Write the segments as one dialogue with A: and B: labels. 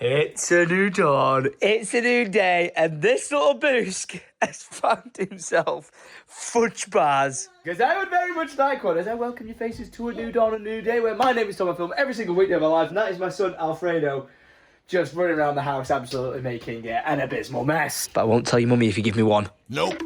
A: It's a new dawn, it's a new day, and this little boosk has found himself fudge bars. Because I would very much like one as I welcome your faces to a new dawn, a new day, where my name is Tom. I film every single weekday of my life, and that is my son Alfredo, just running around the house absolutely making it an abysmal mess. But I won't tell your mummy if you give me one. Nope.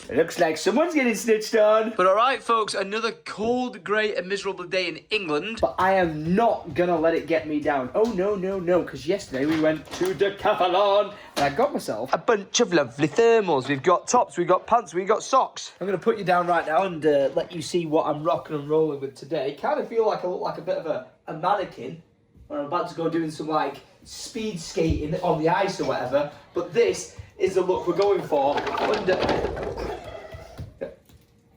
A: It looks like someone's getting snitched on. But all right, folks, another cold, grey and miserable day in England. But I am not gonna let it get me down. Oh, no, no, no, because yesterday we went to Decathlon and I got myself a bunch of lovely thermals. We've got tops, we've got pants, we've got socks. I'm gonna put you down right now and let you see what I'm rocking and rolling with today. Kind of feel like I look like a bit of a mannequin when I'm about to go doing some, like, speed skating on the ice or whatever. But this is the look we're going for under...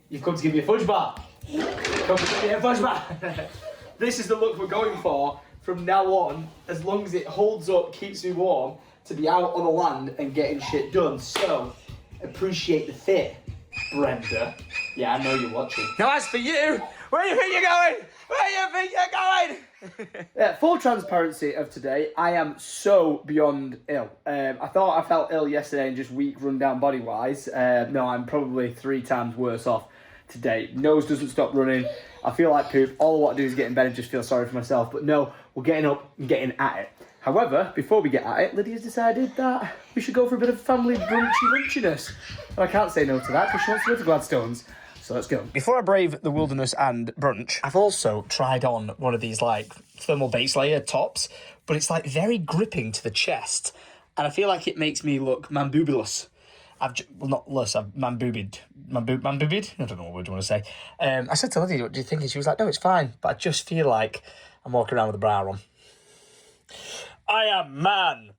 A: You've come to give me a fudge bar. Come to give me a fudge bar. This is the look we're going for from now on, as long as it holds up, keeps me warm, to be out on the land and getting shit done. So, appreciate the fit, Brenda. Yeah, I know you're watching. Now as for you, where do you think you're going? Where do you think you're going? Yeah, full transparency of today, I am so beyond ill. I thought I felt ill yesterday and just weak, run down body-wise. No, I'm probably 3 times worse off today. Nose doesn't stop running. I feel like poop. All I want to do is get in bed and just feel sorry for myself. But no, we're getting up and getting at it. However, before we get at it, Lydia's decided that we should go for a bit of family brunchy lunchiness. I can't say no to that because she wants to go to Gladstone's. So let's go. Before I brave the wilderness and brunch, I've also tried on one of these like thermal base layer tops, but it's like very gripping to the chest. And I feel like it makes me look man-boobulous. Well, not less, I've man-boobid. Man-boobid? I don't know what word you want to say. I said to Lydia, what do you think? And she was like, no, it's fine. But I just feel like I'm walking around with a bra on. I am man.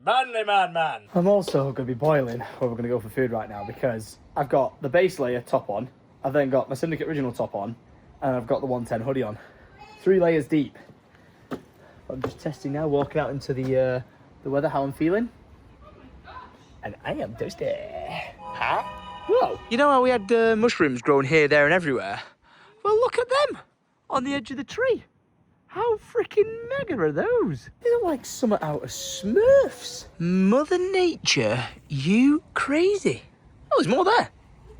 A: Manly man. I'm also going to be boiling where we're going to go for food right now because I've got the base layer top on. I've then got my Syndicate original top on. And I've got the 110 hoodie on. 3 layers deep. I'm just testing now, walking out into the weather, how I'm feeling. And I am thirsty. Huh? Whoa. You know how we had mushrooms growing here, there and everywhere? Well, look at them on the edge of the tree. How freaking mega are those? They look like something out of Smurfs. Mother Nature, you crazy. Oh, there's more there.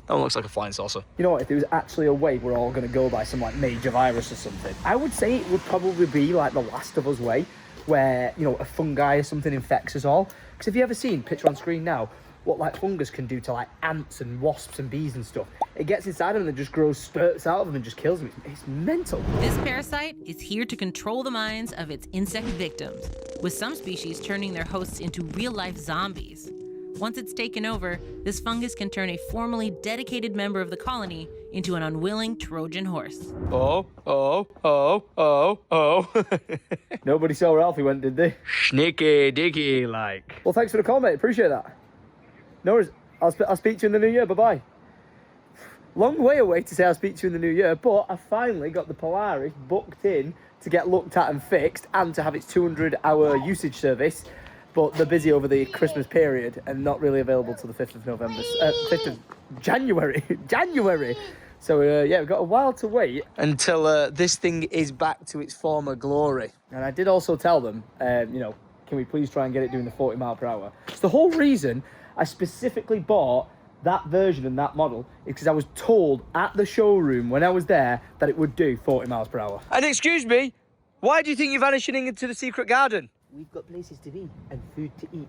A: That one looks like a flying saucer. You know what, if there was actually a way we're all going to go by some like major virus or something, I would say it would probably be like the Last of Us way, where, you know, a fungi or something infects us all. Because have you ever seen, picture on screen now, what like fungus can do to like ants and wasps and bees and stuff? It gets inside them and then just grows spurts out of them and just kills them. It's mental.
B: This parasite is here to control the minds of its insect victims, with some species turning their hosts into real-life zombies. Once it's taken over, this fungus can turn a formerly dedicated member of the colony into an unwilling Trojan horse. Oh.
A: Nobody saw where Alfie went, did they? Sneaky dicky like. Well, thanks for the call, mate. Appreciate that. No worries. I'll speak to you in the new year. Bye-bye. Long way away to say I'll speak to you in the new year, but I finally got the Polaris booked in to get looked at and fixed and to have its 200-hour usage service. But they're busy over the Christmas period and not really available till the 5th of November. 5th of January. January. So, yeah, we've got a while to wait until this thing is back to its former glory. And I did also tell them, you know, can we please try and get it doing the 40 mile per hour? So the whole reason I specifically bought that version and that model is because I was told at the showroom when I was there that it would do 40 miles per hour. And excuse me, why do you think you're vanishing into the secret garden? We've got places to be and food to eat.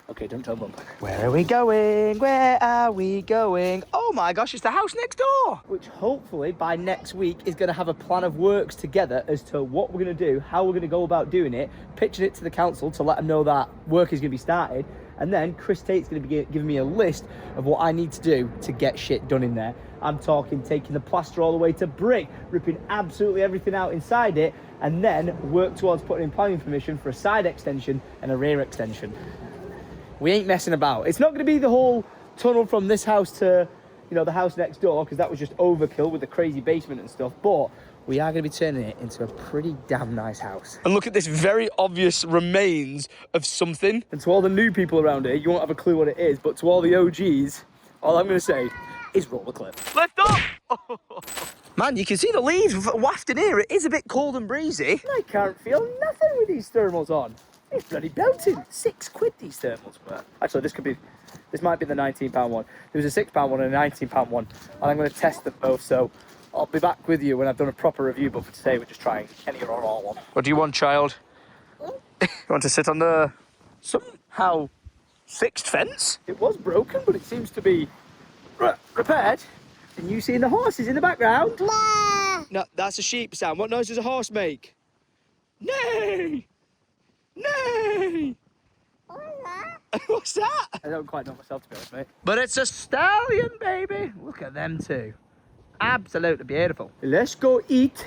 A: Okay, don't tell Mum. Where are we going? Where are we going? Oh my gosh, it's the house next door! Which hopefully by next week is going to have a plan of works together as to what we're going to do, how we're going to go about doing it, pitching it to the council to let them know that work is going to be started, and then Chris Tate's going to be giving me a list of what I need to do to get shit done in there. I'm talking taking the plaster all the way to brick, ripping absolutely everything out inside it, and then work towards putting in planning permission for a side extension and a rear extension. We ain't messing about. It's not going to be the whole tunnel from this house to, you know, the house next door, because that was just overkill with the crazy basement and stuff, but we are going to be turning it into a pretty damn nice house. And look at this very obvious remains of something. And to all the new people around here, you won't have a clue what it is, but to all the OGs, all I'm going to say is roll the clip. Lift up! Man, you can see the leaves wafting here. It is a bit cold and breezy. I can't feel nothing with these thermals on. It's bloody belting. £6 these thermals were. Actually, this might be the £19 one. There was a £6 one and a £19 one, and I'm going to test them both. So I'll be back with you when I've done a proper review. But for today, we're just trying any or all one. What do you want, child? You want to sit on the somehow fixed fence? It was broken, but it seems to be repaired. And you seeing the horses in the background? No, that's a sheep sound. What noise does a horse make? Neigh! Neigh! What's that? I don't quite know myself, to be honest, mate. But it's a stallion, baby. Look at them two. Absolutely beautiful. Let's go eat,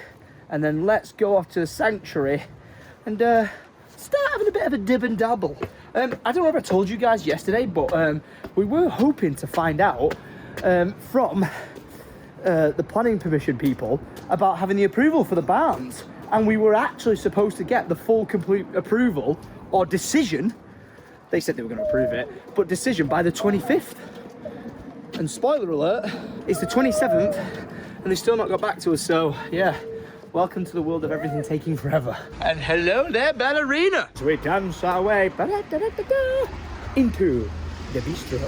A: and then let's go off to the sanctuary and start having a bit of a dib and dabble. I don't know if I told you guys yesterday, but we were hoping to find out from the planning permission people about having the approval for the barns, and we were actually supposed to get the full complete approval or decision. They said they were going to approve it, but decision by the 25th. And spoiler alert, it's the 27th and they still not got back to us. So yeah, welcome to the world of everything taking forever. And hello there, ballerina. So we dance our way into the bistro.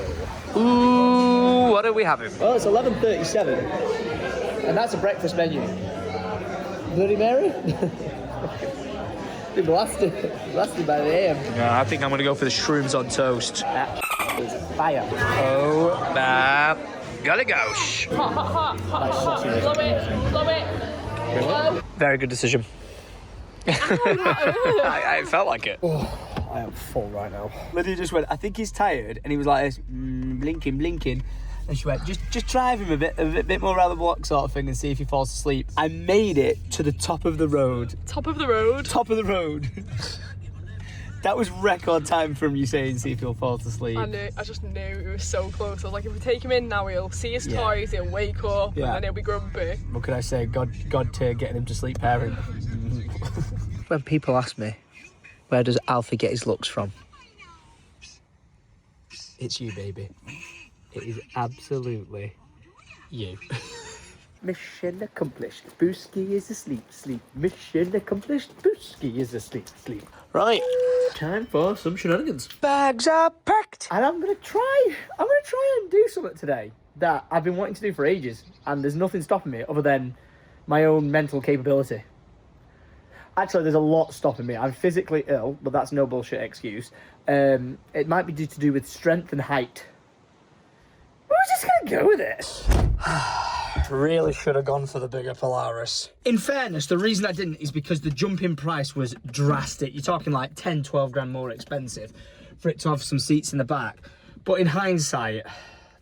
A: Ooh, what are we having? Well, it's 11:37, and that's a breakfast menu. Bloody Mary? Been blasted by the AM. Yeah, I think I'm gonna go for the shrooms on toast. That is fire. Oh, my golly gosh.
C: Hot, hot, hot, hot, hot. Blow it.
A: Very good decision. I felt like it. Oh, I am full right now. Lydia just went, I think he's tired, and he was like this, blinking. And she went, just drive him a bit more around the block sort of thing and see if he falls asleep. I made it to the top of the road.
C: Top of the road?
A: Top of the road. That was record time from you saying, see if he'll fall asleep.
C: I just knew it was so close. I was like, if we take him in now, he'll see his toys, he'll wake up, and then he'll be grumpy. What
A: could I say? God to getting him to sleep parent. When people ask me, where does Alfie get his looks from? It's you, baby. It is absolutely you. Mission accomplished. Booski is asleep. Mission accomplished. Booski is asleep. Right. Time for some shenanigans. Bags are packed. And I'm gonna try and do something today that I've been wanting to do for ages, and there's nothing stopping me other than my own mental capability. Actually, there's a lot stopping me. I'm physically ill, but that's no bullshit excuse. It might be to do with strength and height. We're just gonna go with it. Really should have gone for the bigger Polaris. In fairness, the reason I didn't is because the jump in price was drastic. You're talking like 10, 12 grand more expensive for it to have some seats in the back. But in hindsight,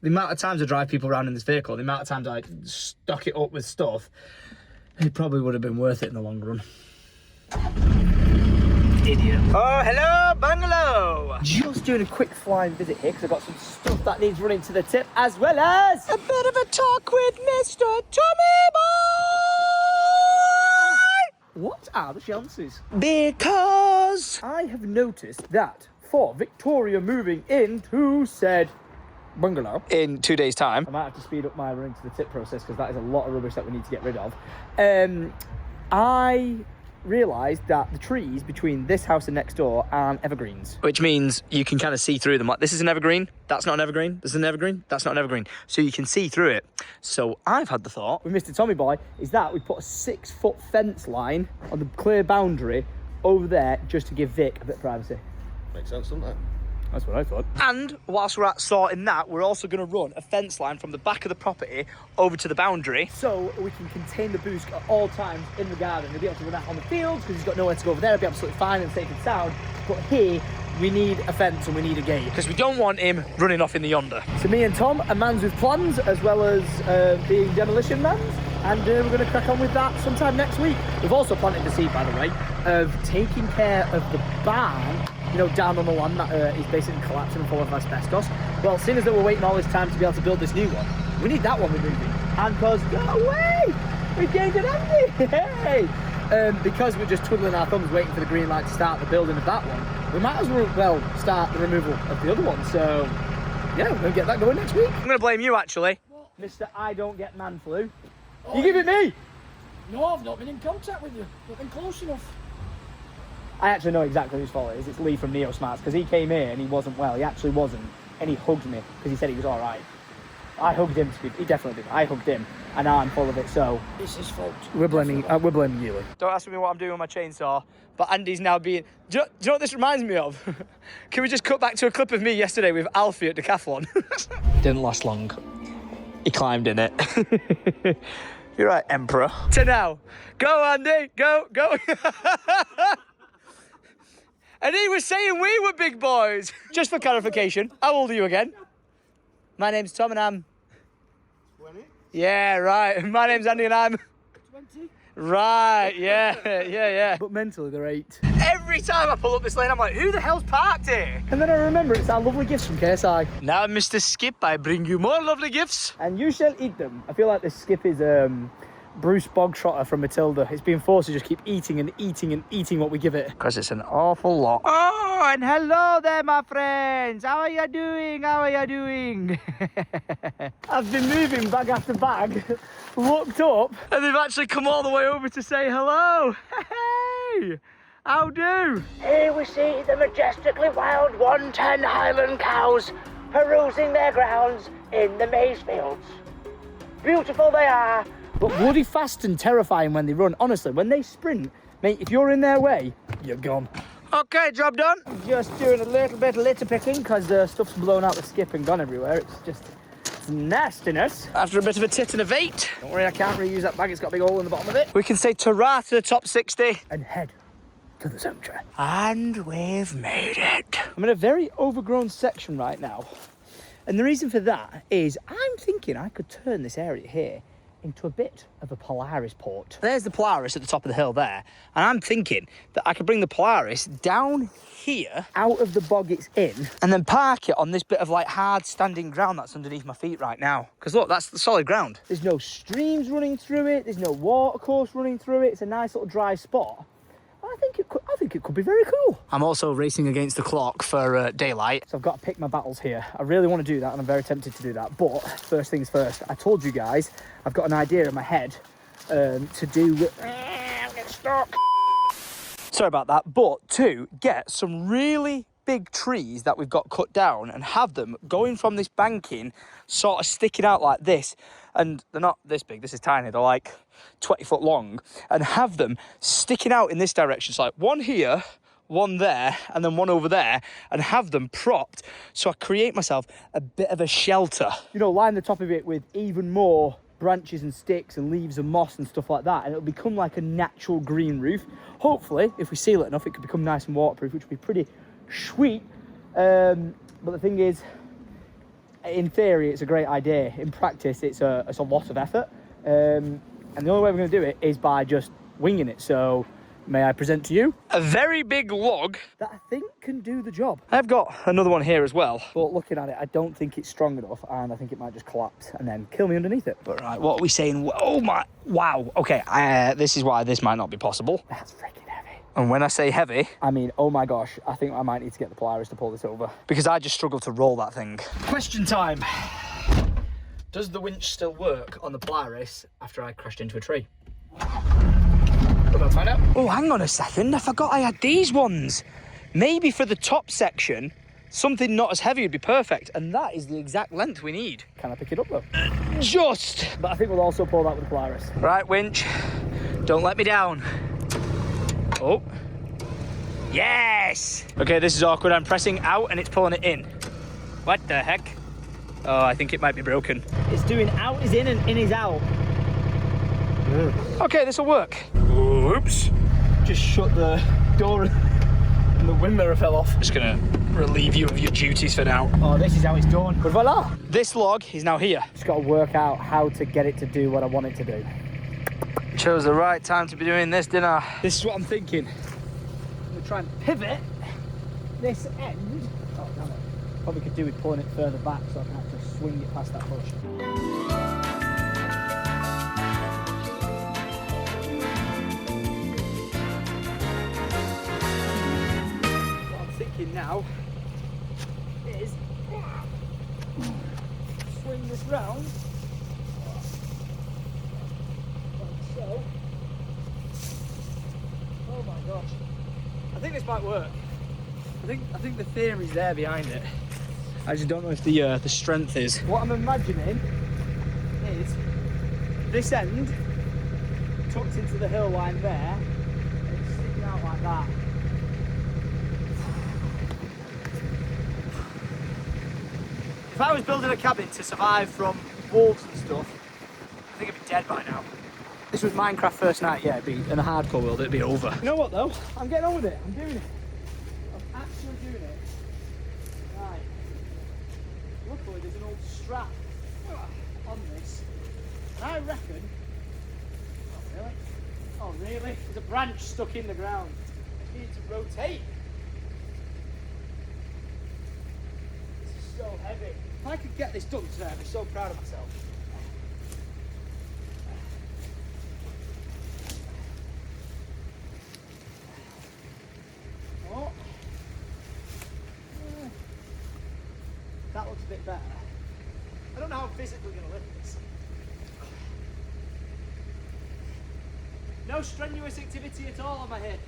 A: the amount of times I drive people around in this vehicle, the amount of times I stock it up with stuff, it probably would have been worth it in the long run. Idiot. Oh, hello, bungalow. Just doing a quick flying visit here because I've got some stuff that needs running to the tip, as well as a bit of a talk with Mr. Tommy Boy. What are the chances? Because I have noticed that for Victoria moving into said bungalow in 2 days' time, I might have to speed up my running to the tip process because that is a lot of rubbish that we need to get rid of. I realised that the trees between this house and next door are evergreens. Which means you can kind of see through them. Like, this is an evergreen, that's not an evergreen, this is an evergreen, that's not an evergreen. So you can see through it. So I've had the thought with Mr. Tommy Boy is that we put a 6-foot fence line on the clear boundary over there just to give Vic a bit of privacy.
D: Makes sense, doesn't it?
A: That's what I thought. And whilst we're at sorting that, we're also going to run a fence line from the back of the property over to the boundary, so we can contain the boost at all times in the garden. He'll be able to run out on the field because he's got nowhere to go over there. He'll be absolutely fine and safe and sound. But here, we need a fence and we need a gate because we don't want him running off in the yonder. So me and Tom are mans with plans, as well as being demolition mans. And we're going to crack on with that sometime next week. We've also planted the seed, by the way, of taking care of the barn, you know, down on the land that is basically collapsing and full of asbestos. Well, seeing as though we're waiting all this time to be able to build this new one, we need that one removing. And because, no way! We gained an Andy! Hey! Because we're just twiddling our thumbs waiting for the green light to start the building of that one, we might as well start the removal of the other one. So, yeah, we're going to get that going next week. I'm going to blame you, actually. What? Mr. I don't get man flu. You give it me!
D: No, I've not been in contact with you. Not been close enough.
A: I actually know exactly whose fault it is. It's Lee from Neo Smarts, because he came here and he wasn't well. He actually wasn't. And he hugged me because he said he was all right. I hugged him. He definitely did. I hugged him, and now I'm full of it. So
D: It's his fault.
A: we're blaming you, Lee. Don't ask me what I'm doing with my chainsaw. But Andy's now being. Do you know what this reminds me of? Can we just cut back to a clip of me yesterday with Alfie at Decathlon? Didn't last long. He climbed in it. You're right, Emperor. To now. Go, Andy. Go. And he was saying we were big boys. Just for clarification, how old are you again? My name's Tom and I'm...
D: 20?
A: Yeah, right. My name's Andy and I'm...
D: 20?
A: Right, yeah. But mentally they're 8. Every time I pull up this lane, I'm like, who the hell's parked here? And then I remember it's our lovely gifts from KSI. Now, Mr. Skip, I bring you more lovely gifts. And you shall eat them. I feel like this Skip is Bruce Bogtrotter from Matilda. It's being forced to just keep eating and eating and eating what we give it. Because it's an awful lot. Oh, and hello there, my friends. How are you doing? I've been moving bag after bag, looked up, and they've actually come all the way over to say hello. Hey, how do? Here we see the majestically wild 110 Highland cows perusing their grounds in the maize fields. Beautiful they are. But bloody fast and terrifying when they run. Honestly, when they sprint, mate, if you're in their way, you're gone. Okay, job done. Just doing a little bit of litter picking because the stuff's blown out the Skip and gone everywhere. It's nastiness. After a bit of a tit and a vate. Don't worry, I can't reuse that bag. It's got a big hole in the bottom of it. We can say ta-ra to the top 60 and head to the cemetery. And we've made it. I'm in a very overgrown section right now. And the reason for that is I'm thinking I could turn this area here into a bit of a Polaris port. There's the Polaris at the top of the hill there, and I'm thinking that I could bring the Polaris down here, out of the bog it's in, and then park it on this bit of like hard standing ground that's underneath my feet right now. Because look, that's the solid ground. There's no streams running through it, there's no water course running through it, it's a nice little dry spot. I think it could be very cool. I'm also racing against the clock for daylight. So I've got to pick my battles here. I really want to do that and I'm very tempted to do that. But first things first, I told you guys, I've got an idea in my head to do with... get stuck. Sorry about that. But to get some really big trees that we've got cut down and have them going from this banking sort of sticking out like this. And they're not this big, this is tiny, they're like 20 foot long, and have them sticking out in this direction. So like one here, one there, and then one over there, and have them propped so I create myself a bit of a shelter. You know, line the top of it with even more branches and sticks and leaves and moss and stuff like that, and it'll become like a natural green roof. Hopefully, if we seal it enough, it could become nice and waterproof, which would be pretty sweet. But the thing is, in theory, it's a great idea. In practice, it's a lot of effort. And the only way we're going to do it is by just winging it. So, may I present to you a very big log that I think can do the job. I've got another one here as well. But looking at it, I don't think it's strong enough, and I think it might just collapse and then kill me underneath it. But right, what are we saying? Oh my, wow. Okay, this is why this might not be possible. That's freaking heavy. And when I say heavy, I mean, oh my gosh, I think I might need to get the Polaris to pull this over. Because I just struggle to roll that thing. Question time. Does the winch still work on the Polaris after I crashed into a tree? We're about to find out. Oh, hang on a second. I forgot I had these ones. Maybe for the top section, something not as heavy would be perfect. And that is the exact length we need. Can I pick it up though? Just. But I think we'll also pull that with the Polaris. Right, winch. Don't let me down. Oh. Yes! Okay, this is awkward. I'm pressing out and it's pulling it in. What the heck? Oh, I think it might be broken. It's doing out is in and in is out. Okay, this will work. Oops. Just shut the door and the wind mirror fell off. Just gonna relieve you of your duties for now. Oh, this is how it's done. But voila! This log is now here. Just gotta work out how to get it to do what I want it to do. Chose the right time to be doing this, didn't I? This is what I'm thinking. I'm gonna try and pivot this end. Oh, damn it. Probably could do with pulling it further back so I can actually swing it past that bush. What I'm thinking now is swing this round gosh. I think this might work. I think the theory's there behind it. I just don't know if the strength is. What I'm imagining is this end tucked into the hill line there, and it's sticking out like that. If I was building a cabin to survive from wolves and stuff, I think I'd be dead by now. This was Minecraft first night, yeah, it'd be in the hardcore world, it'd be over. You know what though? I'm getting on with it, I'm doing it. I'm actually doing it. Right. Luckily there's an old strap on this. And I reckon... Oh really? There's a branch stuck in the ground. I need to rotate. This is so heavy. If I could get this done today, I'd be so proud of myself. Oh. That looks a bit better. I don't know how I'm physically going to lift this. No strenuous activity at all on my hip.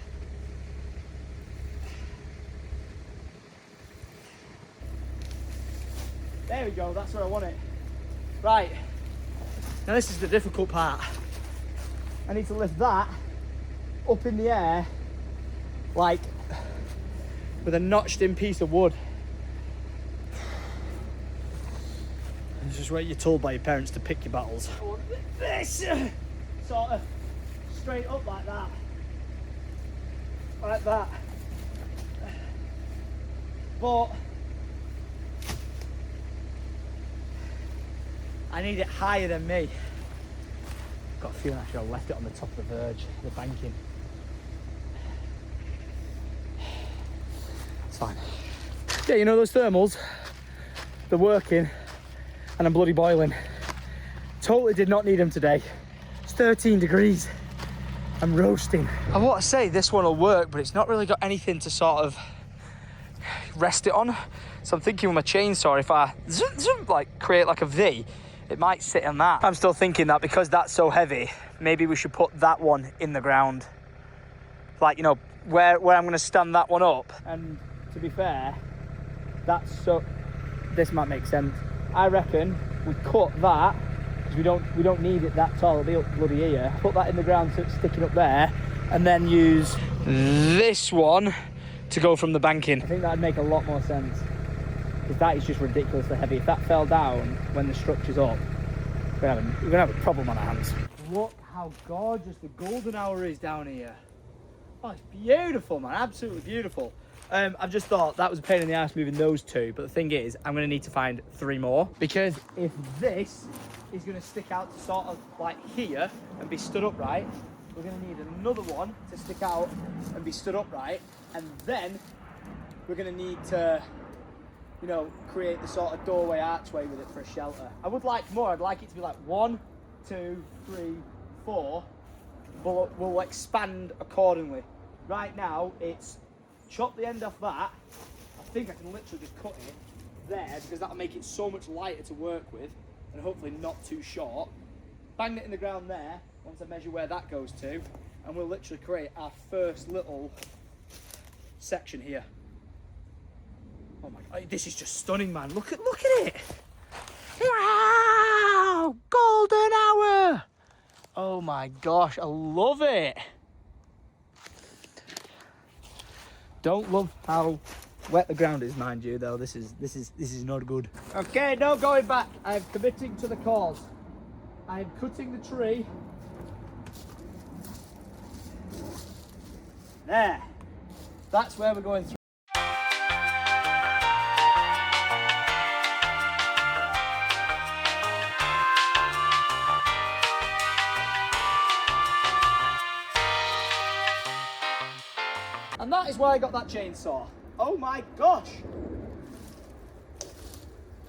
A: There we go, that's where I want it. Right, now this is the difficult part. I need to lift that up in the air, like with a notched in piece of wood. This is where you're told by your parents to pick your battles. I want this sort of straight up like that. Like that. But I need it higher than me. Got a feeling I should have left it on the top of the verge, the banking. It's fine. Yeah, you know those thermals? They're working and I'm bloody boiling. Totally did not need them today. It's 13 degrees. I'm roasting. I want to say this one will work, but it's not really got anything to sort of rest it on. So I'm thinking with my chainsaw, if I like create like a V, it might sit on that. I'm still thinking that because that's so heavy, maybe we should put that one in the ground. Like, you know, where I'm going to stand that one up. And to be fair, that's so, this might make sense. I reckon we cut that, because we don't need it that tall, it'll be up bloody here. Put that in the ground so it's sticking up there, and then use this one to go from the banking. I think that'd make a lot more sense, because that is just ridiculously heavy. If that fell down when the structure's up, we're gonna have a problem on our hands. Look how gorgeous the golden hour is down here. Oh, it's beautiful, man, absolutely beautiful. I've just thought that was a pain in the ass moving those two, but the thing is, I'm gonna need to find 3 more, because if this is gonna stick out to sort of like here and be stood upright, we're gonna need another one to stick out and be stood upright, and then we're gonna need to, you know, create the sort of doorway archway with it for a shelter. I would like more. I'd like it to be like 1, 2, 3, 4, but we'll expand accordingly. Right now, it's chop the end off that. I think I can literally just cut it there, because that'll make it so much lighter to work with, and hopefully not too short. Bang it in the ground there, once I measure where that goes to, and we'll literally create our first little section here. Oh my God, this is just stunning, man. Look at it. Wow, golden hour. Oh my gosh, I love it. Don't love how wet the ground is, mind you, though. This is not good. Okay, no going back. I'm committing to the cause. I'm cutting the tree. There. That's where we're going through. And that is why I got that chainsaw. Oh my gosh!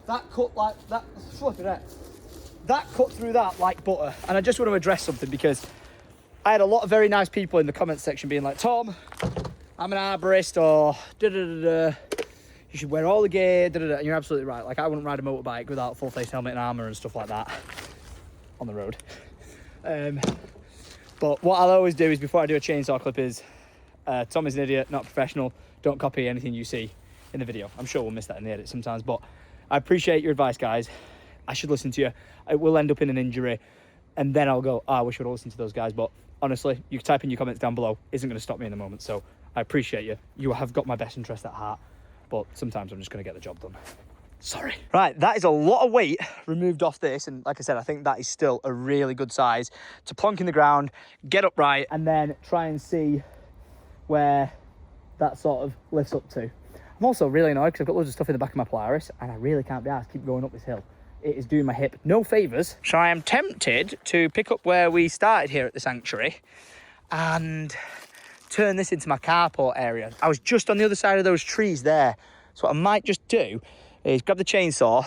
A: That cut like that. Flipping it. That cut through that like butter. And I just want to address something, because I had a lot of very nice people in the comments section being like, Tom, I'm an arborist, or you should wear all the gear, and you're absolutely right. Like, I wouldn't ride a motorbike without full face helmet and armour and stuff like that on the road. But what I'll always do is, before I do a chainsaw clip, is Tom is an idiot, not a professional. Don't copy anything you see in the video. I'm sure we'll miss that in the edit sometimes, but I appreciate your advice, guys. I should listen to you. It will end up in an injury, and then I'll go, I wish I would have listened to those guys. But honestly, you type in your comments down below. Isn't going to stop me in the moment. So I appreciate you. You have got my best interest at heart, but sometimes I'm just going to get the job done. Sorry. Right, that is a lot of weight removed off this, and like I said, I think that is still a really good size to plonk in the ground, get upright, and then try and see where that sort of lifts up to. I'm also really annoyed because I've got loads of stuff in the back of my Polaris, and I really can't be asked to keep going up this hill. It is doing my hip no favours. So I am tempted to pick up where we started here at the sanctuary and turn this into my carport area. I was just on the other side of those trees there, so what I might just do is grab the chainsaw,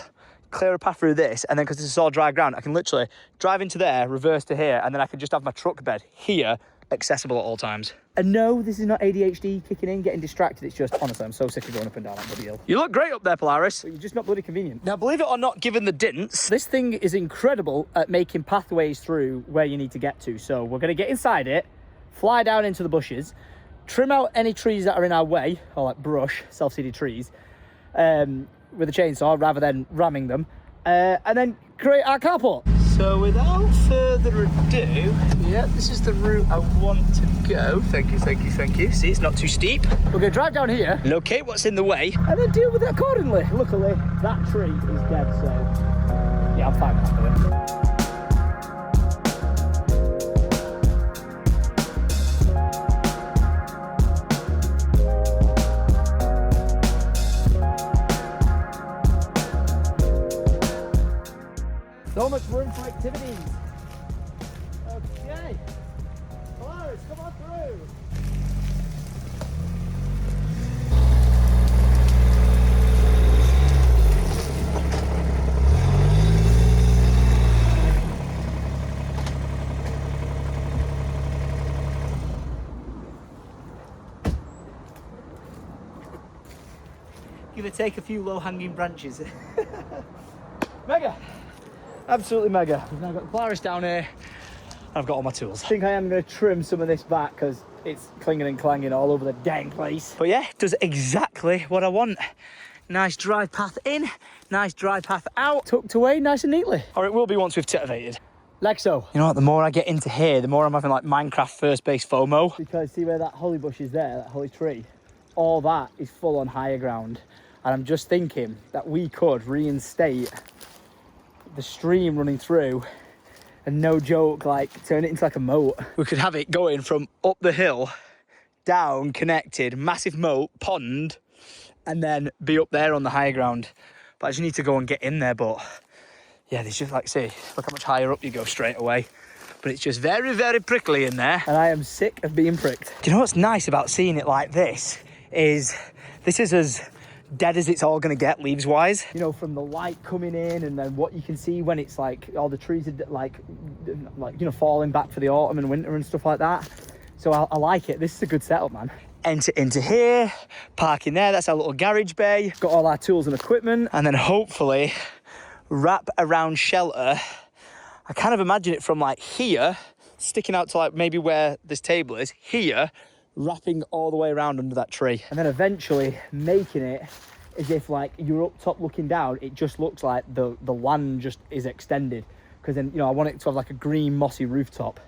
A: clear a path through this, and then because this is all dry ground, I can literally drive into there, reverse to here, and then I can just have my truck bed here, accessible at all times. And no, this is not ADHD kicking in, getting distracted. It's just, honestly, I'm so sick of going up and down that bloody hill. You look great up there, Polaris. But you're just not bloody convenient. Now, believe it or not, given the dints, this thing is incredible at making pathways through where you need to get to. So we're going to get inside it, fly down into the bushes, trim out any trees that are in our way, or like brush, self-seeded trees, with a chainsaw rather than ramming them, and then create our carport. So without further ado, yeah, this is the route I want to go. Thank you, thank you, thank you. See, it's not too steep. We're going to drive down here, locate what's in the way, and then deal with it accordingly. Luckily, that tree is dead, so yeah, I'm fine with that. So much room for activities. Okay. Polaris, come on through. Gonna take a few low-hanging branches. Mega. Absolutely mega. We've now got the Polaris down here. I've got all my tools. I think I am going to trim some of this back because it's clinging and clanging all over the dang place. But yeah, it does exactly what I want. Nice dry path in, nice dry path out. Tucked away nice and neatly. Or it will be once we've titivated. Like so. You know what, the more I get into here, the more I'm having like Minecraft first base FOMO. Because see where that holly bush is there, that holly tree? All that is full on higher ground. And I'm just thinking that we could reinstate the stream running through and no joke, like turn it into like a moat. We could have it going from up the hill, down, connected, massive moat, pond, and then be up there on the higher ground. But I just need to go and get in there. But yeah, there's just like, see, look how much higher up you go straight away. But it's just very, very prickly in there. And I am sick of being pricked. Do you know what's nice about seeing it like this is as dead as it's all going to get leaves wise, you know, from the light coming in and then what you can see when it's like all the trees are like you know, falling back for the autumn and winter and stuff like that. So I like it. This is a good setup, man. Enter into here, park in there, that's our little garage bay, got all our tools and equipment, and then hopefully wrap around shelter. I kind of imagine it from like here sticking out to like maybe where this table is here, wrapping all the way around under that tree, and then eventually making it as if like you're up top looking down. It just looks like the land just is extended, because then, you know, I want it to have like a green mossy rooftop.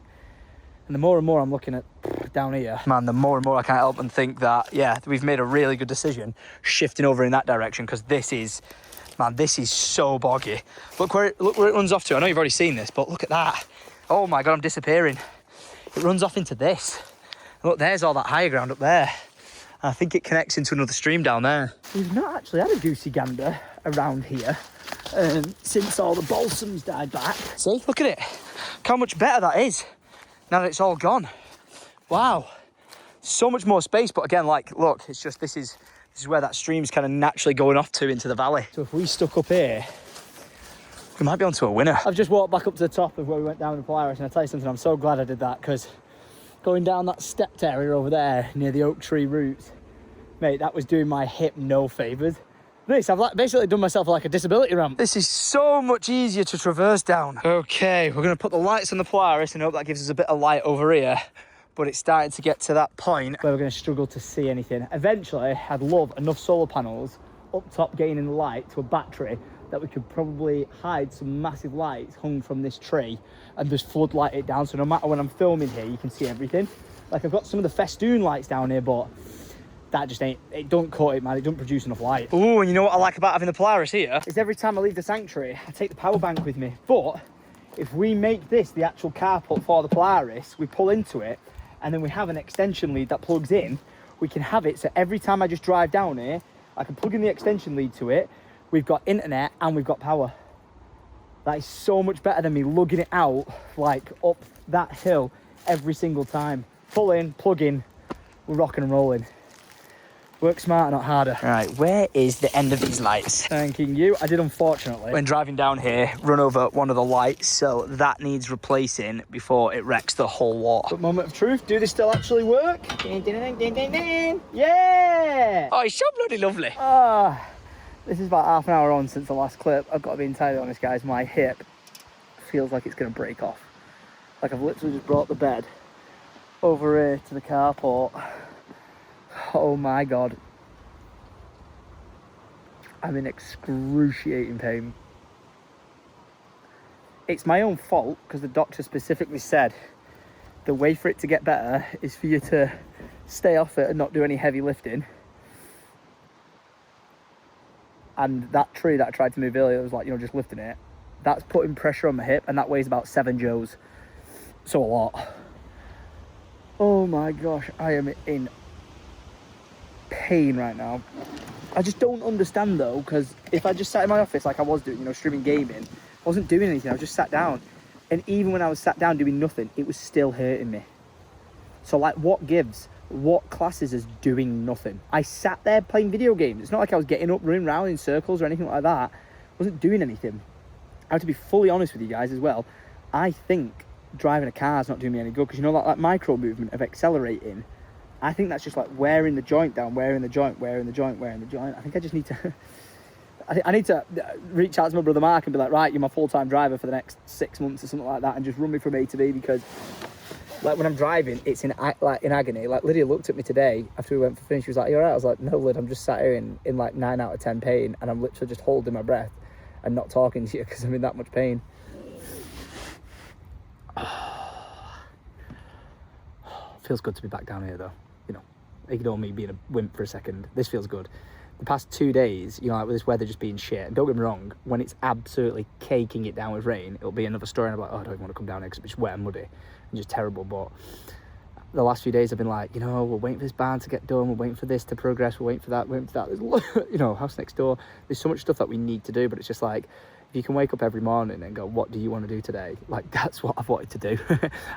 A: And the more and more I'm looking at down here, man, the more and more I can't help and think that, yeah, we've made a really good decision shifting over in that direction, because this is, man, this is so boggy. Look where it runs off to. I know you've already seen this, but look at that. Oh my God, I'm disappearing. It runs off into this. Look, there's all that higher ground up there. And I think it connects into another stream down there. We've not actually had a goosey gander around here since all the balsams died back. See, look at it. Look how much better that is now that it's all gone. Wow. So much more space, but again, like, look, it's just, this is where that stream's kind of naturally going off to into the valley. So if we stuck up here, we might be onto a winner. I've just walked back up to the top of where we went down in the Polaris, and I'll tell you something, I'm so glad I did that, because going down that stepped area over there near the oak tree roots, mate, that was doing my hip no favours. This, I've basically done myself like a disability ramp. This is so much easier to traverse down. Okay, we're going to put the lights on the Polaris and hope that gives us a bit of light over here. but it's starting to get to that point where we're going to struggle to see anything. Eventually, I'd love enough solar panels up top gaining the light to a battery that we could probably hide some massive lights hung from this tree and just floodlight it down, so no matter when I'm filming here, you can see everything. Like, I've got some of the festoon lights down here, but that just ain't, it don't cut it, man. It don't produce enough light. Oh, and you know what I like about having the Polaris here? Is every time I leave the sanctuary, I take the power bank with me. But if we make this the actual carport for the Polaris, we pull into it, and then we have an extension lead that plugs in, we can have it so every time I just drive down here, I can plug in the extension lead to it, we've got internet and we've got power. That is so much better than me lugging it out, like, up that hill every single time. Pull in, plug in, we're rocking and rolling. Work smarter, not harder. Right, where is the end of these lights? Thanking you. I did, unfortunately, when driving down here, run over one of the lights, so that needs replacing before it wrecks the whole wall. But moment of truth, do they still actually work? Yeah! Oh, it's so bloody lovely. This is about half an hour on since the last clip. I've got to be entirely honest, guys, my hip feels like it's going to break off. Like, I've literally just brought the bed over here to the carport. Oh my God. I'm in excruciating pain. It's my own fault because the doctor specifically said the way for it to get better is for you to stay off it and not do any heavy lifting. And that tree that I tried to move earlier was like, you know, just lifting it. That's putting pressure on my hip, and that weighs about 7 Joes. So a lot. Oh my gosh, I am in pain right now. I just don't understand though, because if I just sat in my office like I was doing, you know, streaming gaming, I wasn't doing anything, I was just sat down. And even when I was sat down doing nothing, it was still hurting me. So like, what gives? What classes is doing nothing? I sat there playing video games. It's not like I was getting up, running around in circles or anything like that. I wasn't doing anything. I have to be fully honest with you guys as well. I think driving a car is not doing me any good, because you know, like that micro movement of accelerating, I think that's just like wearing the joint down, wearing the joint. I think I just need to I need to reach out to my brother Mark and be like, right, you're my full-time driver for the next 6 months or something like that, and just run me from A to B, because like when I'm driving, it's in agony. Like Lydia looked at me today after we went for finish. She was like, "You alright?" I was like, "No, Lyd, I'm just sat here in like 9 out of 10 pain, and I'm literally just holding my breath and not talking to you because I'm in that much pain." Feels good to be back down here though. You know, ignore me being a wimp for a second. This feels good. The past 2 days, you know, like with this weather just being shit, and don't get me wrong, when it's absolutely caking it down with rain, it'll be another story, and I'm like, oh, I don't even want to come down here because it's just wet and muddy and just terrible. But the last few days I've been like, you know, we're waiting for this barn to get done, we're waiting for this to progress, we're waiting for that, There's, you know, house next door, there's so much stuff that we need to do, but it's just like, if you can wake up every morning and go, what do you want to do today? Like, that's what I've wanted to do.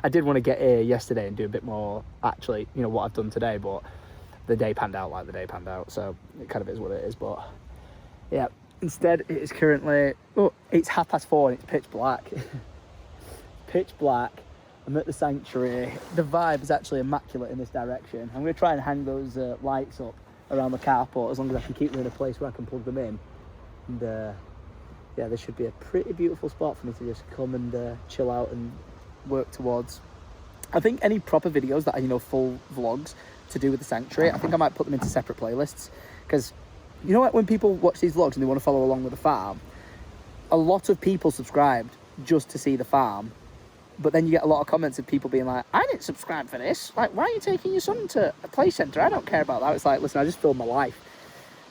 A: I did want to get here yesterday and do a bit more, actually, you know, what I've done today, but the day panned out like the day panned out, so it kind of is what it is. But yeah, instead it is currently, oh, it's 4:30 and it's pitch black. Pitch black. I'm at the sanctuary. The vibe is actually immaculate in this direction. I'm going to try and hang those lights up around the carport as long as I can keep them in a place where I can plug them in. And yeah, this should be a pretty beautiful spot for me to just come and chill out and work towards. I think any proper videos that are, you know, full vlogs to do with the sanctuary, I think I might put them into separate playlists, because you know what, when people watch these vlogs and they want to follow along with the farm, a lot of people subscribed just to see the farm, but then you get a lot of comments of people being like, I didn't subscribe for this, like, why are you taking your son to a play centre? I don't care about that. It's like, listen, I just filmed my life.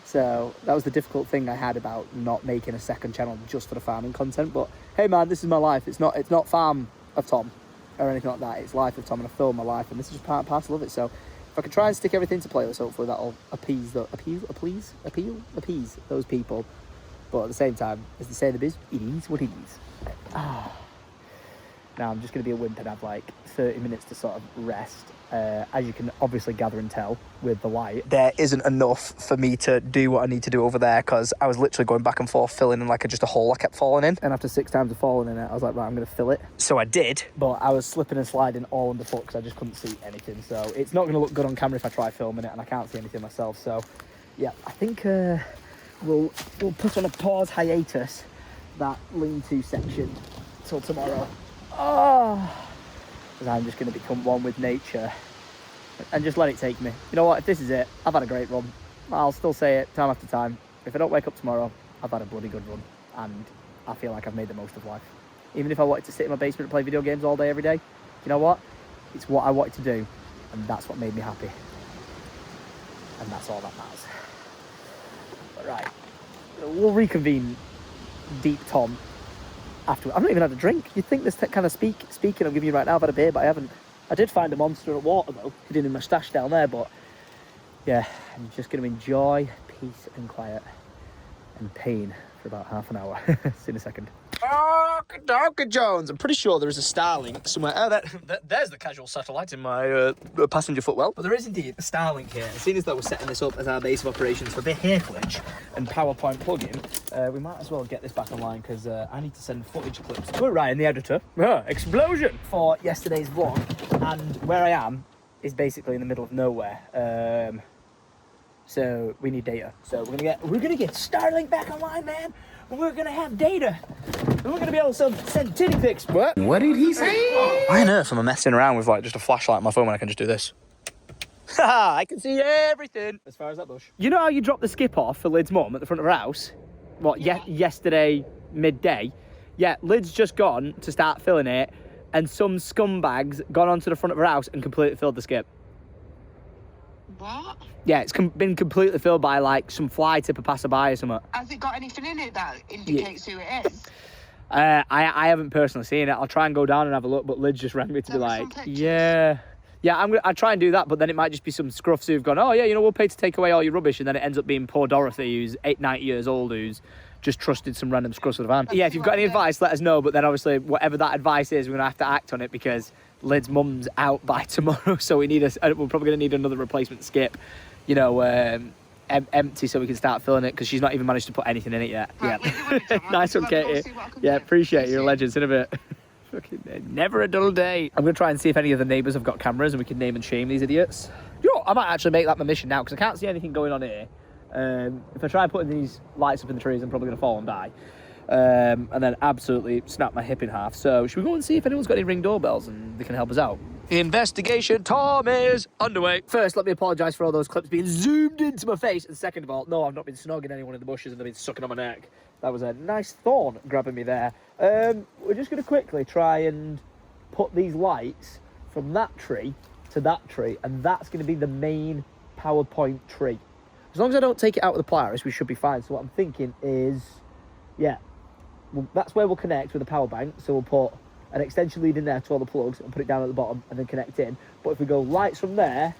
A: So that was the difficult thing I had about not making a second channel just for the farming content. But hey man, this is my life. It's not Farm of Tom or anything like that. It's Life of Tom, and I film my life, and this is just part and parcel of it. So if I can try and stick everything to playlists, hopefully that'll appease those people. But at the same time, as they say in the biz, it is what it is. Now I'm just going to be a wimp and have like 30 minutes to sort of rest. As you can obviously gather and tell with the light, there isn't enough for me to do what I need to do over there, because I was literally going back and forth filling in like just a hole I kept falling in, and after 6 times of falling in it, I was like, right, I'm going to fill it. So I did, but I was slipping and sliding all underfoot because I just couldn't see anything. So it's not going to look good on camera if I try filming it, and I can't see anything myself. So yeah, I think we'll put on a pause hiatus that lean-to section till tomorrow. Oh, because I'm just going to become one with nature and just let it take me. You know what? If this is it, I've had a great run. I'll still say it time after time. If I don't wake up tomorrow, I've had a bloody good run, and I feel like I've made the most of life. Even if I wanted to sit in my basement and play video games all day, every day, you know what? It's what I wanted to do, and that's what made me happy. And that's all that matters. But right, we'll reconvene Deep Tom after. I've not even had a drink. You'd think this kind of speaking I'm giving you right now, I've had a beer, but I haven't. I did find a Monster at water though, hidden in my stash down there, but yeah, I'm just going to enjoy peace and quiet and pain for about half an hour. See you in a second. Okie Jones. I'm pretty sure there is a Starlink somewhere. Oh, there's the casual satellite in my passenger footwell. But there is indeed a Starlink here. Seeing as though we're setting this up as our base of operations for the hair glitch and PowerPoint plugin, we might as well get this back online because I need to send footage clips to Ryan, the editor. Explosion! For yesterday's vlog. And where I am is basically in the middle of nowhere. So we need data. So we're gonna get Starlink back online, man. And we're gonna have data. And we're gonna be able to send titty pics. What did he say? Why on earth am I messing around with like just a flashlight on my phone when I can just do this? Haha, I can see everything. As far as that bush. You know how you dropped the skip off for Lid's mum at the front of her house? What, yesterday midday? Yeah, Lid's just gone to start filling it, and some scumbags gone onto the front of her house and completely filled the skip.
E: What?
A: Yeah, it's been completely filled by like some fly tipper passerby or something.
E: Has it got anything in it that indicates who it is?
A: I haven't personally seen it. I'll try and go down and have a look, but Liz just rang me to be like, yeah, I'll try and do that, but then it might just be some scruffs who've gone, oh yeah, you know, we'll pay to take away all your rubbish, and then it ends up being poor Dorothy, who's 90 years old, who's just trusted some random scruffs with a van. Yeah, if you've got any advice, let us know, but then obviously whatever that advice is, we're gonna have to act on it because Lid's mum's out by tomorrow, so we're probably gonna need another replacement skip, you know, empty so we can start filling it because she's not even managed to put anything in it yet.
E: Right,
A: yeah. Nice one, Katie. Yeah, appreciate it. You're a legend. In a bit. Never a dull day. I'm going to try and see if any of the neighbours have got cameras and we can name and shame these idiots. Yo, I might actually make that my mission now because I can't see anything going on here. If I try putting these lights up in the trees, I'm probably going to fall and die. And then absolutely snap my hip in half. So should we go and see if anyone's got any Ring doorbells and they can help us out? Investigation Tom is underway. First, let me apologise for all those clips being zoomed into my face. And second of all, no, I've not been snogging anyone in the bushes and they've been sucking on my neck. That was a nice thorn grabbing me there. We're just going to quickly try and put these lights from that tree to that tree. And that's going to be the main PowerPoint tree. As long as I don't take it out with the pliers, we should be fine. So what I'm thinking is, yeah, well, that's where we'll connect with the power bank. So we'll put an extension lead in there to all the plugs and put it down at the bottom and then connect in. But if we go lights from there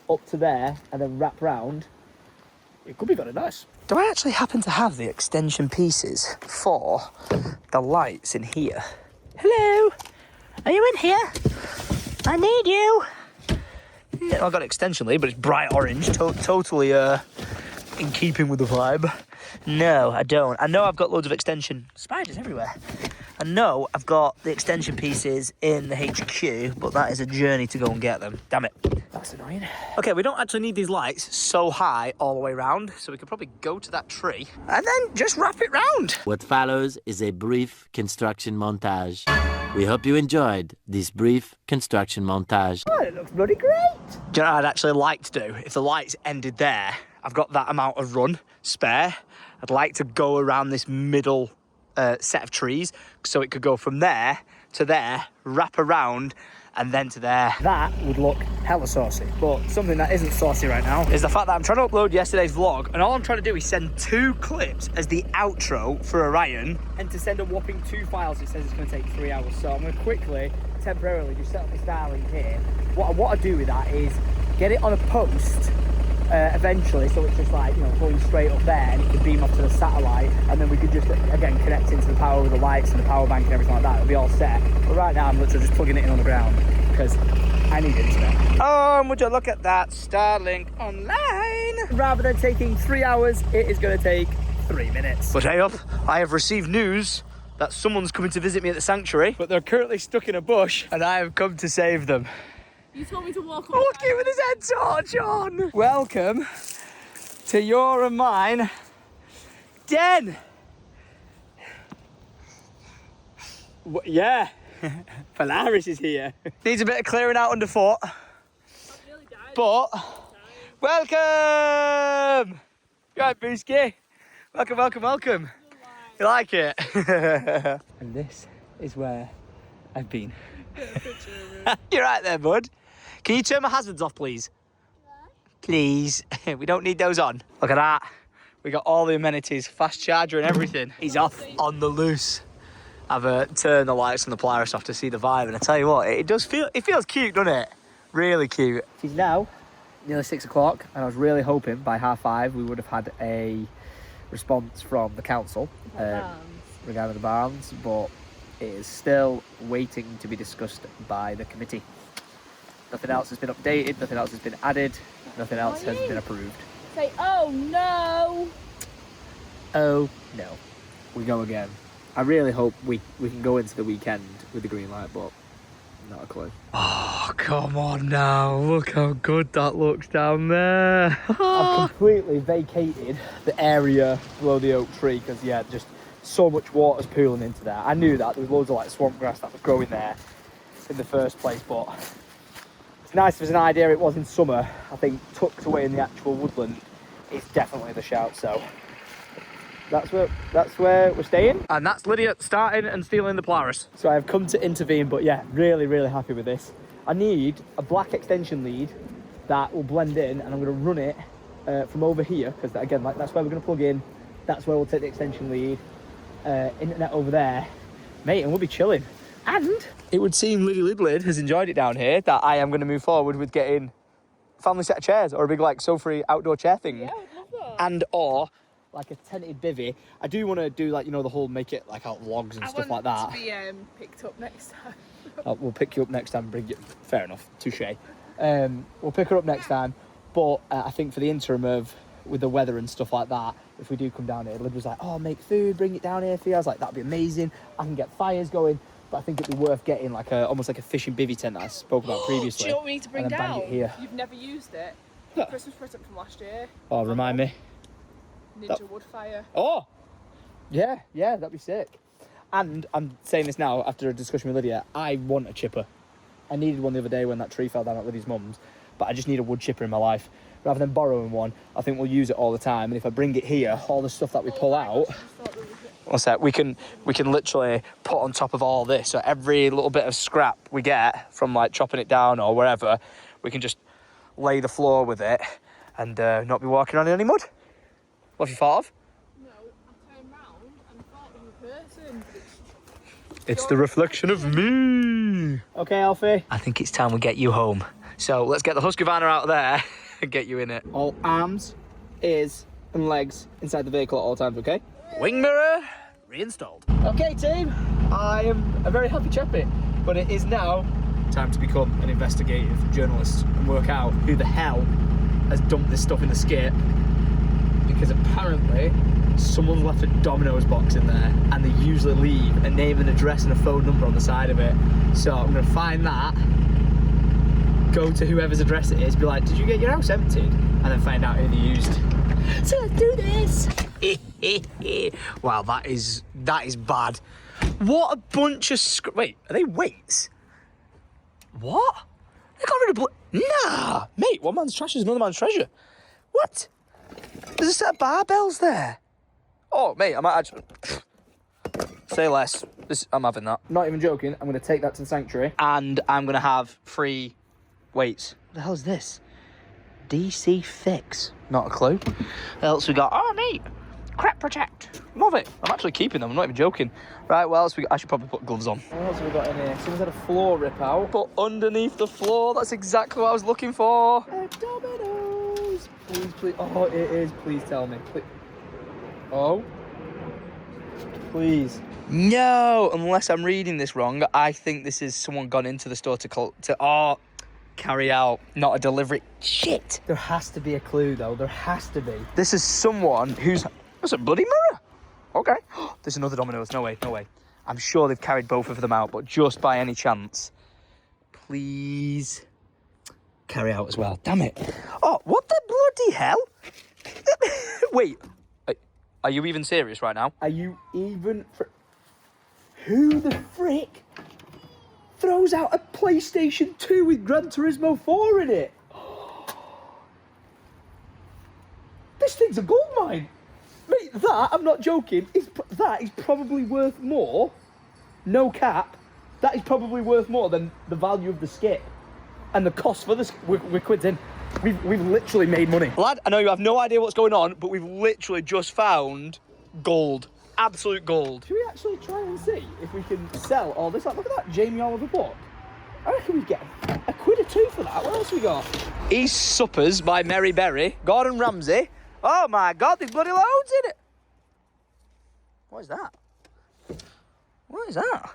A: up to there and then wrap round, it could be very nice. Do I actually happen to have the extension pieces for the lights in here? Hello? Are you in here? I need you. Yeah, I've got an extension lead, but it's bright orange, totally in keeping with the vibe. No, I don't. I know I've got loads of extension spiders everywhere. I know I've got the extension pieces in the HQ, but that is a journey to go and get them. Damn it. That's annoying. Okay, we don't actually need these lights so high all the way around, so we could probably go to that tree and then just wrap it round.
F: What follows is a brief construction montage. We hope you enjoyed this brief construction montage.
A: Oh, it looks bloody great. Do you know what I'd actually like to do? If the lights ended there, I've got that amount of run spare. I'd like to go around this middle set of trees so it could go from there to there, wrap around, and then to there. That would look hella saucy, but something that isn't saucy right now is the fact that I'm trying to upload yesterday's vlog, and all I'm trying to do is send 2 clips as the outro for Orion, and to send a whopping 2 files, it says it's going to take 3 hours. So I'm going to quickly, temporarily, just set up my Starlink here. What I want to do with that is get it on a post eventually, so it's just like, you know, going straight up there and it can beam off to the satellite, and then we could just again connect into the power with the lights and the power bank and everything like that. It'll be all set. But right now I'm literally just plugging it in on the ground because I need internet. Oh, and would you look at that, Starlink online. Rather than taking 3 hours, it is going to take 3 minutes. But hey up, I have received news that someone's coming to visit me at the sanctuary, but they're currently stuck in a bush and I have come to save them.
C: You told me to walk
A: Oh, look, with his head torch on. Welcome to your and mine den. Yeah. Polaris is here. Needs a bit of clearing out underfoot. But, welcome! You right, Booski? Welcome, welcome, welcome. You like it? And this is where I've been. You're right there, bud. Can you turn my hazards off, please? Please. We don't need those on. Look at that. We got all the amenities, fast charger and everything. He's off on the loose. I've turned the lights on the Polaris off to see the vibe, and I tell you what, it feels cute, doesn't it? Really cute. It's now nearly 6 o'clock, and I was really hoping by 5:30 we would have had a response from the council regarding the barns, but it is still waiting to be discussed by the committee. Nothing else has been updated, nothing else has been added, nothing else has been approved.
C: Say, oh no!
A: Oh no. We go again. I really hope we can go into the weekend with the green light, but not a clue. Oh, come on now. Look how good that looks down there. I've completely vacated the area below the oak tree because, yeah, just so much water's pooling into there. I knew that. There was loads of like swamp grass that was growing there in the first place, but it's nice if there's an idea it was in summer. I think tucked away in the actual woodland is definitely the shout, so that's where we're staying. And that's Lydia starting and stealing the Polaris. So I've come to intervene, but yeah, really, really happy with this. I need a black extension lead that will blend in, and I'm going to run it from over here, because again, like, that's where we're going to plug in. That's where we'll take the extension lead. Internet over there. Mate, and we'll be chilling. And it would seem Liddy Lidlid has enjoyed it down here, that I am going to move forward with getting a family set of chairs, or a big, like, sofa-free outdoor chair thing.
C: Yeah, I would love that.
A: And or like a tented bivvy. I do want to do, like, you know, the whole make it like out logs and stuff like that.
C: To be picked up next time.
A: We'll pick you up next time and bring you. Fair enough, touche. We'll pick her up next time, but I think for the interim of with the weather and stuff like that, if we do come down here, Lyd was like, oh, make food, bring it down here for you. I was like, that'd be amazing. I can get fires going, but I think it'd be worth getting like almost like a fishing bivvy tent that I spoke about previously.
C: Do you know what we need to bring
A: and then
C: down?
A: bang it here.
C: You've never used it. Christmas present from last year.
A: Oh, remind me.
C: Ninja wood fire.
A: Oh, yeah, that'd be sick. And I'm saying this now after a discussion with Lydia, I want a chipper. I needed one the other day when that tree fell down at Lydia's mum's, but I just need a wood chipper in my life. Rather than borrowing one, I think we'll use it all the time. And if I bring it here, all the stuff that we pull out, what's that? We can literally put on top of all this. So every little bit of scrap we get from like chopping it down or wherever, we can just lay the floor with it and not be walking on any mud. What have you thought of?
C: No, I turned round and thought of a person.
A: It's the reflection of me. Okay, Alfie. I think it's time we get you home. So let's get the Husqvarna out of there and get you in it. All arms, ears, and legs inside the vehicle at all times, okay? Wing mirror reinstalled. Okay, team. I am a very happy chappy, but it is now time to become an investigative journalist and work out who the hell has dumped this stuff in the skip. Because apparently someone's left a Domino's box in there, and they usually leave a name and address and a phone number on the side of it. So I'm going to find that, go to whoever's address it is, be like, did you get your house emptied? And then find out who they used. So let's do this. Wow, that is bad. What a bunch of wait, are they weights? What? They got rid of nah, mate, one man's trash is another man's treasure. What? There's a set of barbells there. Oh, mate, I might actually... Say less. I'm having that. Not even joking. I'm going to take that to the sanctuary. And I'm going to have 3 weights. What the hell is this? DC Fix. Not a clue. What else we got? Oh, mate. Crep Protect. Love it. I'm actually keeping them. I'm not even joking. Right, what else we got? I should probably put gloves on. What else have we got in here? Someone's had a floor rip out. But underneath the floor, that's exactly what I was looking for. Dominoes. Please, please. Oh, it is. Please tell me. Please. Oh. Please. No, unless I'm reading this wrong, I think this is someone gone into the store to carry out, not a delivery. Shit. There has to be a clue, though. There has to be. This is someone who's... That's a bloody mirror. Okay. There's another Domino's. No way, no way. I'm sure they've carried both of them out, but just by any chance, please carry out as well. Damn it. Oh, what the bloody hell? Wait. Are you even serious right now? Are you even... Who the frick throws out a PlayStation 2 with Gran Turismo 4 in it. This thing's a gold mine. Mate, that, I'm not joking, that is probably worth more, no cap, that is probably worth more than the value of the skip. And the cost for this, we're quids in. We've literally made money. Lad, I know you have no idea what's going on, but we've literally just found gold. Absolute gold. Should we actually try and see if we can sell all this? Like, look at that Jamie Oliver book. I reckon we get a quid or two for that. What else we got? East Suppers by Mary Berry. Gordon Ramsay. Oh my God, there's bloody loads in it. What is that? What is that?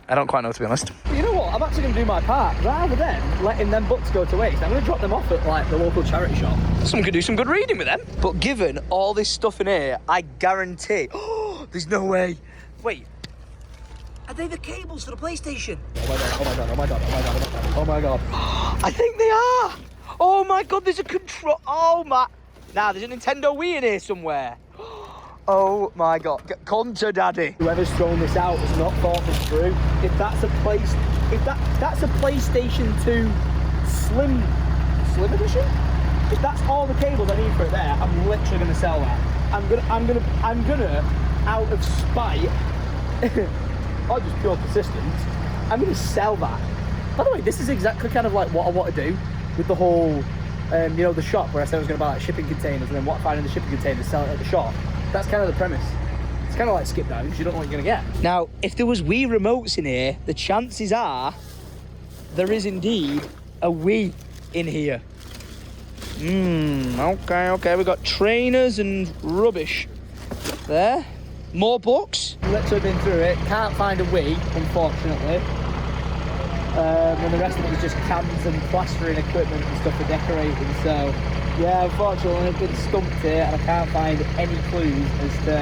A: I don't quite know, to be honest. You know what? I'm actually going to do my part. Rather than letting them books go to waste, I'm going to drop them off at, like, the local charity shop. Someone could do some good reading with them. But given all this stuff in here, I guarantee... Oh, there's no way. Wait. Are they the cables for the PlayStation? Oh my God, oh my God, oh my God, oh my God, oh my God, oh my God. I think they are. Oh my God, there's a control... Oh my... Nah, there's a Nintendo Wii in here somewhere. Oh my God, come to daddy. Whoever's thrown this out has not thought this through. If that's a that's a PlayStation 2 Slim Edition? If that's all the cables I need for it there, I'm literally gonna sell that. I'm gonna, out of spite, or just pure persistence, I'm gonna sell that. By the way, this is exactly kind of like what I want to do with the whole, you know, the shop where I said I was gonna buy like shipping containers and then what I find in the shipping containers, sell it at the shop. That's kind of the premise. It's kind of like skip down because you don't know what you're going to get. Now, if there was Wii remotes in here, the chances are there is indeed a Wii in here. Okay. We've got trainers and rubbish there. More books. Literally been through it. Can't find a Wii, unfortunately. And the rest of it is just cans and plastering equipment and stuff for decorating, so... Yeah, unfortunately, I've been stumped here and I can't find any clues as to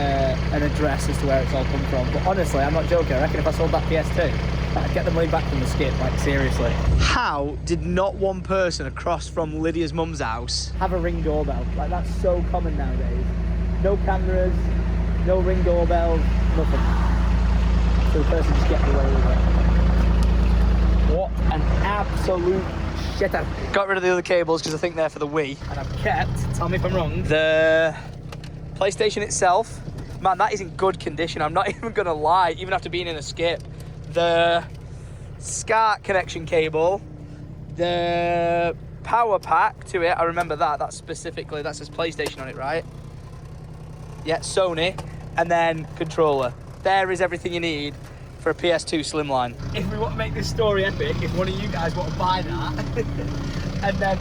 A: an address as to where it's all come from. But honestly, I'm not joking. I reckon if I sold that PS2, I'd get the money back from the skip, like seriously. How did not one person across from Lydia's mum's house have a Ring doorbell? Like, that's so common nowadays. No cameras, no Ring doorbells, nothing. So the person just getting away with it. What an absolute shitter. Got rid of the other cables because I think they're for the Wii. And I've kept, tell me if I'm wrong, the PlayStation itself. Man, that is in good condition. I'm not even going to lie, even after being in a skip. The SCART connection cable, the power pack to it, I remember that. That specifically, that says PlayStation on it, right? Yeah, Sony. And then controller. There is everything you need for a PS2 Slimline. If we want to make this story epic, if one of you guys want to buy that, and then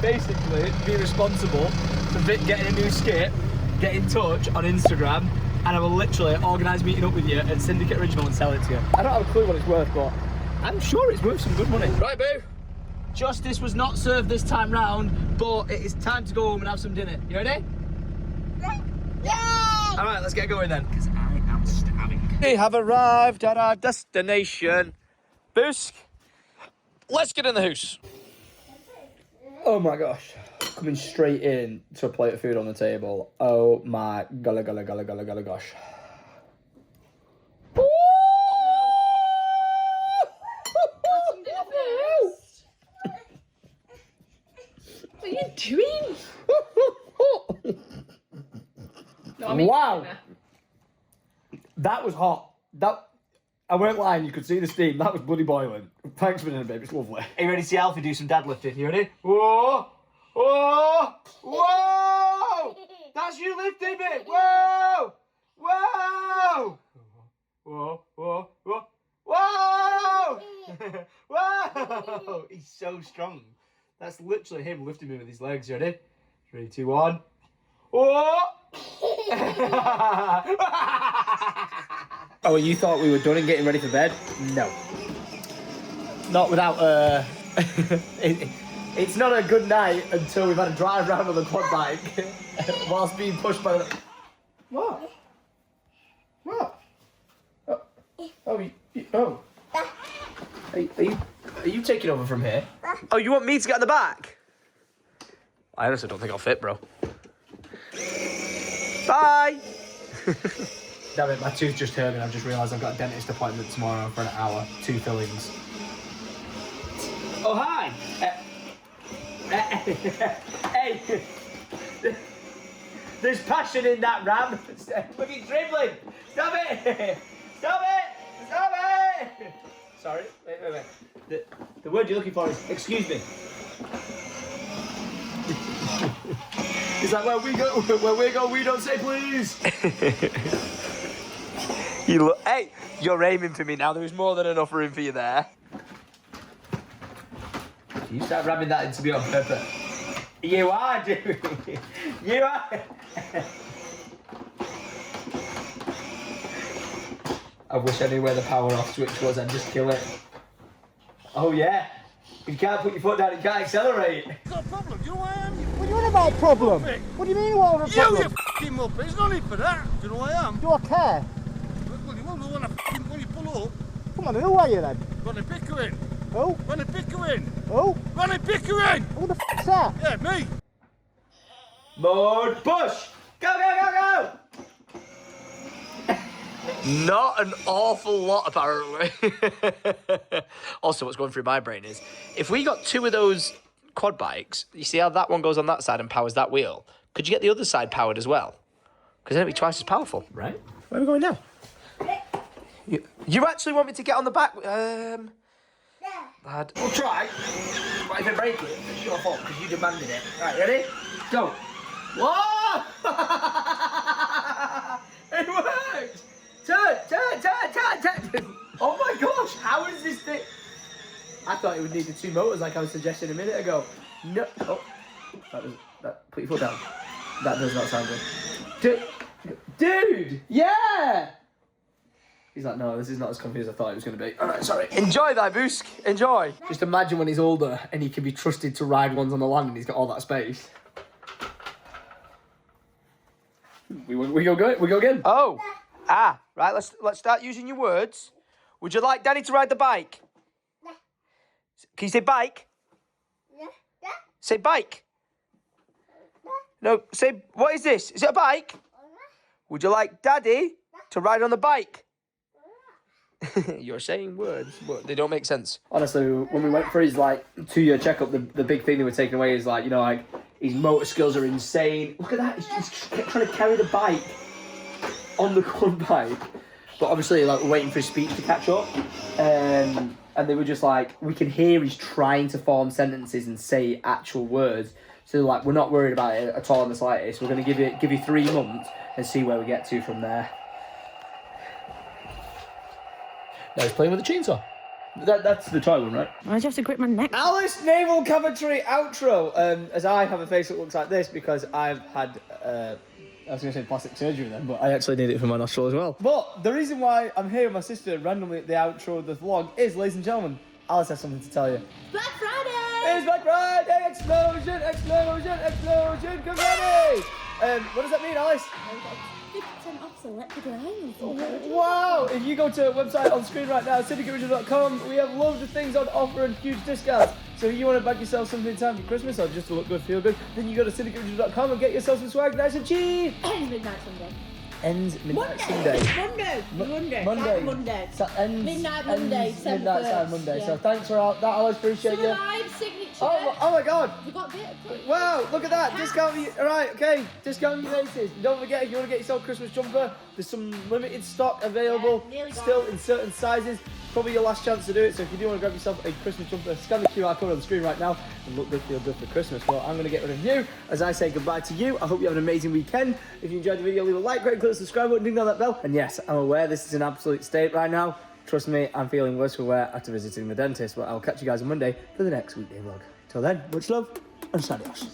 A: basically be responsible for Vic getting a new skip, get in touch on Instagram, and I will literally organise meeting up with you at Syndicate Original and sell it to you. I don't have a clue what it's worth, but I'm sure it's worth some good money. Right, boo? Justice was not served this time round, but it is time to go home and have some dinner. You ready? Yeah! Alright, let's get going then. Because I am starving. We have arrived at our destination. Boosk, let's get in the house. Oh my gosh. Coming straight in to a plate of food on the table. Oh my golly gosh.
C: What are you doing?
A: Wow. That was hot. I weren't lying, you could see the steam. That was bloody boiling. Thanks for dinner, babe. It's lovely. Are you ready to see Alfie do some deadlifting? You ready? Whoa! Whoa! Whoa! That's you lifting me! Whoa! Whoa! Whoa! Whoa! Whoa! Whoa! Whoa! He's so strong. That's literally him lifting me with his legs. You ready? 3, 2, 1. Whoa! Oh, you thought we were done and getting ready for bed? No. Not without, it's not a good night until we've had a drive around on the quad bike whilst being pushed by the... What? What? Oh. Are you taking over from here? Oh, you want me to get on the back? I honestly don't think I'll fit, bro. Bye! Damn it, my tooth just hurt and I've just realised I've got a dentist appointment tomorrow for an hour. 2 fillings. Oh, hi! Hey! There's passion in that ram. Look, he's dribbling. Stop it! Stop it! Stop it! Sorry, wait. The word you're looking for is excuse me. He's like, where we go, we don't say please. Hey, you're aiming for me now. There was more than enough room for you there. You start ramming that into me on purpose. You are doing it. You are. I wish I knew where the power off switch was and just kill it. Oh yeah. If you can't put your foot down, you can't accelerate.
G: Got a problem, you know who I am?
D: What do you mean about a problem? What do you mean what a problem?
G: You f***ing muppet, there's no need for that. Do you know who I am?
D: Do I care?
G: Well, you won't know when you pull up.
D: Come on, who are you then?
G: Ronnie Pickering.
D: Who?
G: Ronnie Pickering.
D: Who?
G: Ronnie Pickering!
D: Who the f***'s that?
G: Yeah, me.
A: Mode push! Go, go, go, go! Not an awful lot, apparently. Also, what's going through my brain is, if we got 2 of those quad bikes, you see how that one goes on that side and powers that wheel? Could you get the other side powered as well? Because then it'd be twice as powerful. Right. Where are we going now? You actually want me to get on the back? Lad. We'll try. But if I break it, it's your fault, because you demanded it. Right, ready? Go. Whoa! It worked! Turn! Oh my gosh, how is this thing? I thought it would need the 2 motors like I was suggesting a minute ago. No. Oh. Put your foot down. That does not sound good. Dude! Yeah! He's like, no, this is not as comfy as I thought it was going to be. All right, sorry. Enjoy that, Boosk. Enjoy. Just imagine when he's older and he can be trusted to ride ones on the land and he's got all that space. We go again. Oh. Right, let's start using your words. Would you like Daddy to ride the bike? Yeah. Can you say bike? Yeah. Say bike. No, say, what is this? Is it a bike? Would you like Daddy to ride on the bike? You're saying words, but they don't make sense. Honestly, when we went for his, 2-year checkup, the big thing they were taking away is, his motor skills are insane. Look at that, he's trying to carry the bike on the quad bike. But obviously, we're waiting for his speech to catch up. And they were just we can hear he's trying to form sentences and say actual words. So, we're not worried about it at all in the slightest. We're going to give you 3 months and see where we get to from there. Now he's playing with a chainsaw. That's the toy one, right?
H: I just have to grip my neck.
A: Alice Naval Coventry outro. As I have a face that looks like this because I've had, I was going to say plastic surgery then, but I actually need it for my nostril as well. But the reason why I'm here with my sister randomly at the outro of the vlog is, ladies and gentlemen, Alice has something to tell you.
H: Black Friday!
A: It's Black Friday! Explosion! Explosion! Explosion! Confetti! What does that mean, Alice?
H: 50% off selected lines.
A: Wow! If you go to a website on screen right now, syndicate.com, we have loads of things on offer and huge discounts. So if you want to bag yourself something in time for Christmas or just to look good, feel good, then you go to syndicate.com and get yourself some swag nice and cheap.
H: Ends midnight Sunday.
A: Ends midnight Sunday.
H: Monday. Midnight Monday.
A: Midnight time Monday. Yeah. So thanks for all that, Alice. Appreciate you.
H: Live signature.
A: Oh my God.
H: You got a bit.
A: Wow, look at that. Discount. All right, okay. Discount your bases. Don't forget, if you want to get yourself a Christmas jumper, there's some limited stock available. Still in certain sizes. Probably your last chance to do it. So if you do want to grab yourself a Christmas jumper, scan the QR code on the screen right now and look good, feel good for Christmas. Well, I'm going to get rid of you as I say goodbye to you. I hope you have an amazing weekend. If you enjoyed the video, leave a like, click the subscribe button, ding on that bell. And yes, I'm aware this is an absolute state right now. Trust me, I'm feeling worse for wear after visiting the dentist. But I'll catch you guys on Monday for the next weekday vlog. Till then, much love and adios.